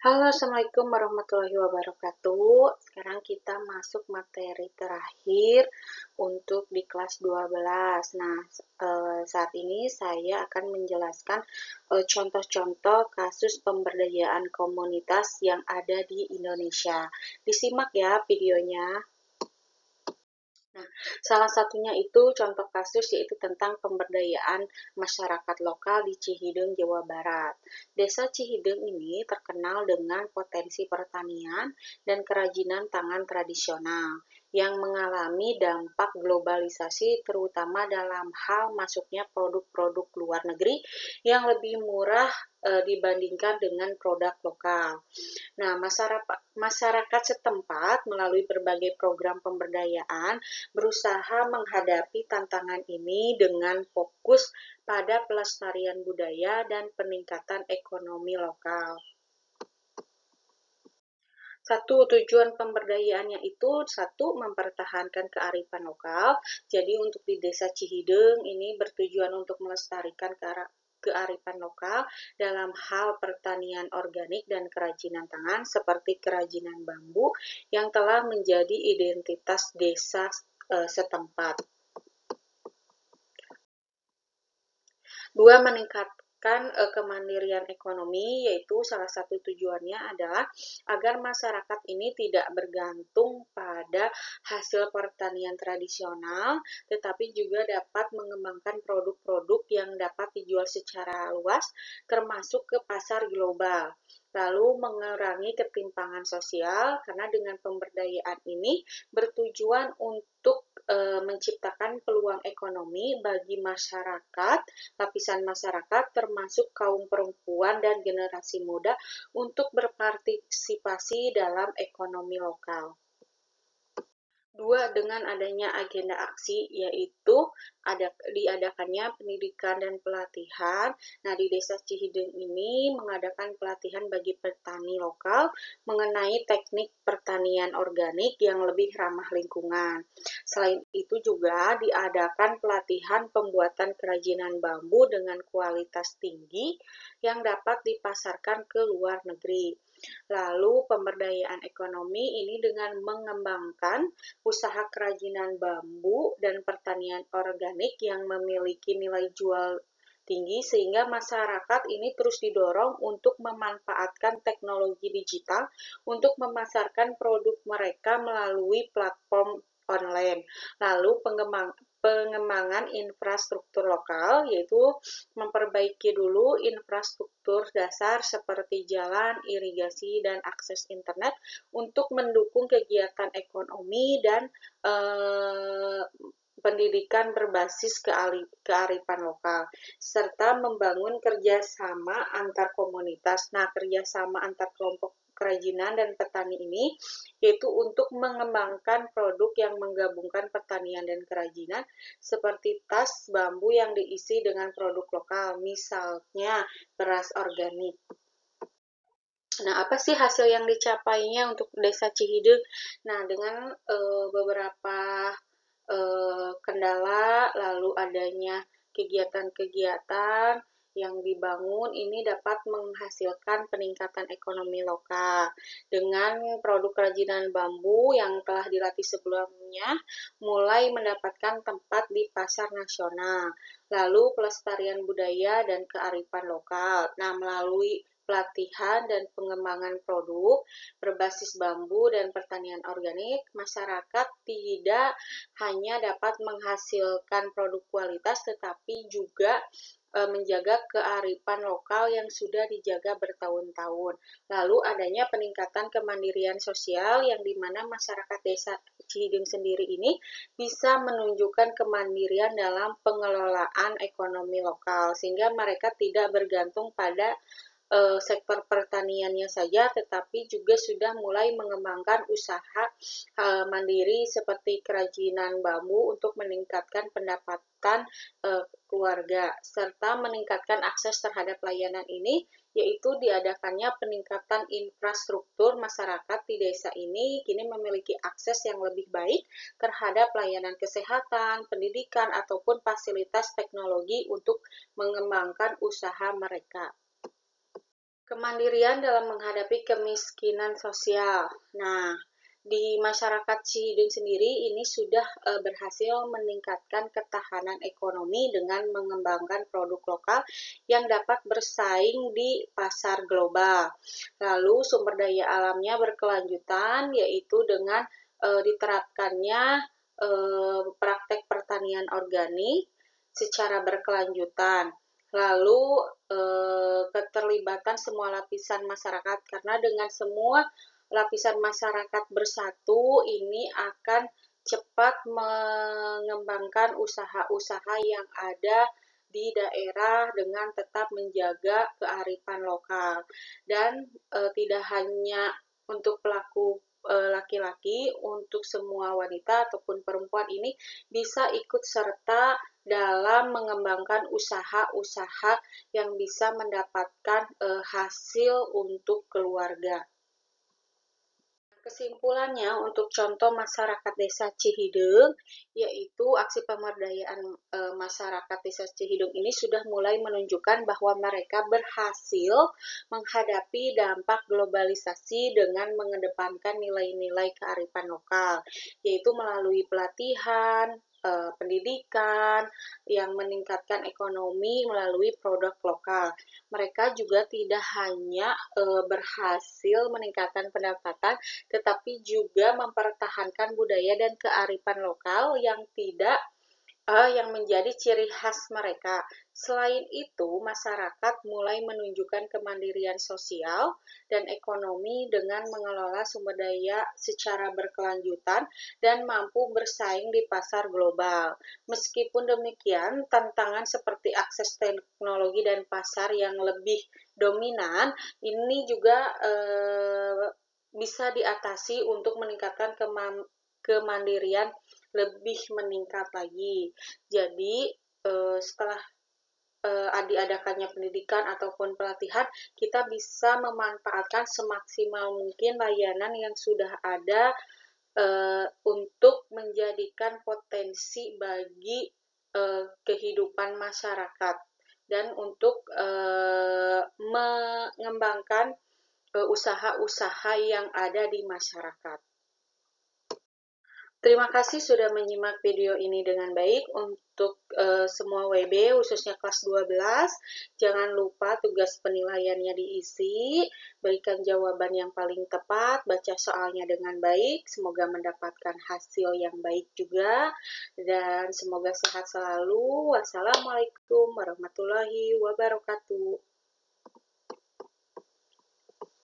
Halo, Assalamualaikum warahmatullahi wabarakatuh. Sekarang kita masuk materi terakhir untuk di kelas 12. Nah, saat ini saya akan menjelaskan contoh-contoh kasus pemberdayaan komunitas yang ada di Indonesia. Disimak ya videonya. Nah, salah satunya itu contoh kasus yaitu tentang pemberdayaan masyarakat lokal di Cihideng, Jawa Barat. Desa Cihideng ini terkenal dengan potensi pertanian dan kerajinan tangan tradisional yang mengalami dampak globalisasi terutama dalam hal masuknya produk-produk luar negeri yang lebih murah dibandingkan dengan produk lokal. Nah, masyarakat setempat melalui berbagai program pemberdayaan berusaha menghadapi tantangan ini dengan fokus pada pelestarian budaya dan peningkatan ekonomi lokal. Tujuan pemberdayaannya itu mempertahankan kearifan lokal. Jadi untuk di Desa Cihideng ini bertujuan untuk melestarikan kearifan lokal dalam hal pertanian organik dan kerajinan tangan seperti kerajinan bambu yang telah menjadi identitas desa setempat. Dua, meningkatkan kemandirian ekonomi, yaitu salah satu tujuannya adalah agar masyarakat ini tidak bergantung pada hasil pertanian tradisional, tetapi juga dapat mengembangkan produk-produk yang dapat dijual secara luas, termasuk ke pasar global. Lalu mengurangi ketimpangan sosial, karena dengan pemberdayaan ini bertujuan untuk menciptakan peluang ekonomi bagi masyarakat, lapisan masyarakat termasuk kaum perempuan dan generasi muda untuk berpartisipasi dalam ekonomi lokal. Dua, dengan adanya agenda aksi, yaitu diadakannya pendidikan dan pelatihan. Nah, di Desa Cihideng ini mengadakan pelatihan bagi petani lokal mengenai teknik pertanian organik yang lebih ramah lingkungan. Selain itu juga diadakan pelatihan pembuatan kerajinan bambu dengan kualitas tinggi yang dapat dipasarkan ke luar negeri. Lalu pemberdayaan ekonomi ini dengan mengembangkan usaha kerajinan bambu dan pertanian organik yang memiliki nilai jual tinggi sehingga masyarakat ini terus didorong untuk memanfaatkan teknologi digital untuk memasarkan produk mereka melalui platform online. Lalu pengembangan infrastruktur lokal, yaitu memperbaiki dulu infrastruktur dasar seperti jalan, irigasi, dan akses internet untuk mendukung kegiatan ekonomi dan pendidikan berbasis kearifan lokal, serta membangun kerjasama antar komunitas. Nah, kerjasama antar kelompok kerajinan dan petani ini yaitu untuk mengembangkan produk yang menggabungkan pertanian dan kerajinan seperti tas bambu yang diisi dengan produk lokal, misalnya beras organik. Nah, apa sih hasil yang dicapainya untuk Desa Cihideng? Nah, dengan beberapa kendala, lalu adanya kegiatan-kegiatan yang dibangun ini dapat menghasilkan peningkatan ekonomi lokal. Dengan produk kerajinan bambu yang telah dilatih sebelumnya, mulai mendapatkan tempat di pasar nasional. Lalu pelestarian budaya dan kearifan lokal. Nah, melalui pelatihan dan pengembangan produk berbasis bambu dan pertanian organik, masyarakat tidak hanya dapat menghasilkan produk kualitas tetapi juga menjaga kearifan lokal yang sudah dijaga bertahun-tahun. Lalu adanya peningkatan kemandirian sosial yang dimana masyarakat Desa Cihideng sendiri ini bisa menunjukkan kemandirian dalam pengelolaan ekonomi lokal sehingga mereka tidak bergantung pada sektor pertaniannya saja, tetapi juga sudah mulai mengembangkan usaha mandiri seperti kerajinan bambu untuk meningkatkan pendapatan keluarga, serta meningkatkan akses terhadap layanan ini, yaitu diadakannya peningkatan infrastruktur masyarakat di desa ini kini memiliki akses yang lebih baik terhadap layanan kesehatan, pendidikan, ataupun fasilitas teknologi untuk mengembangkan usaha mereka. Kemandirian dalam menghadapi kemiskinan sosial. Nah, di masyarakat Cihideng sendiri ini sudah berhasil meningkatkan ketahanan ekonomi dengan mengembangkan produk lokal yang dapat bersaing di pasar global. Lalu sumber daya alamnya berkelanjutan yaitu dengan diterapkannya praktek pertanian organik secara berkelanjutan. Lalu keterlibatan semua lapisan masyarakat, karena dengan semua lapisan masyarakat bersatu ini akan cepat mengembangkan usaha-usaha yang ada di daerah dengan tetap menjaga kearifan lokal. Dan tidak hanya untuk pelaku laki-laki, untuk semua wanita ataupun perempuan ini bisa ikut serta dalam mengembangkan usaha-usaha yang bisa mendapatkan hasil untuk keluarga. Kesimpulannya, untuk contoh masyarakat desa Cihideng, yaitu aksi pemberdayaan masyarakat desa Cihideng ini sudah mulai menunjukkan bahwa mereka berhasil menghadapi dampak globalisasi dengan mengedepankan nilai-nilai kearifan lokal, yaitu melalui pelatihan, pendidikan yang meningkatkan ekonomi melalui produk lokal. Mereka juga tidak hanya berhasil meningkatkan pendapatan, tetapi juga mempertahankan budaya dan kearifan lokal yang tidak yang menjadi ciri khas mereka. Selain itu, masyarakat mulai menunjukkan kemandirian sosial dan ekonomi dengan mengelola sumber daya secara berkelanjutan dan mampu bersaing di pasar global. Meskipun demikian, tantangan seperti akses teknologi dan pasar yang lebih dominan ini juga bisa diatasi untuk meningkatkan kemandirian lebih meningkat lagi. Jadi setelah diadakannya pendidikan ataupun pelatihan, kita bisa memanfaatkan semaksimal mungkin layanan yang sudah ada untuk menjadikan potensi bagi kehidupan masyarakat dan untuk mengembangkan usaha-usaha yang ada di masyarakat. Terima kasih sudah menyimak video ini dengan baik. Untuk semua WB, khususnya kelas 12, jangan lupa tugas penilaiannya diisi, berikan jawaban yang paling tepat, baca soalnya dengan baik, semoga mendapatkan hasil yang baik juga, dan semoga sehat selalu. Wassalamualaikum warahmatullahi wabarakatuh.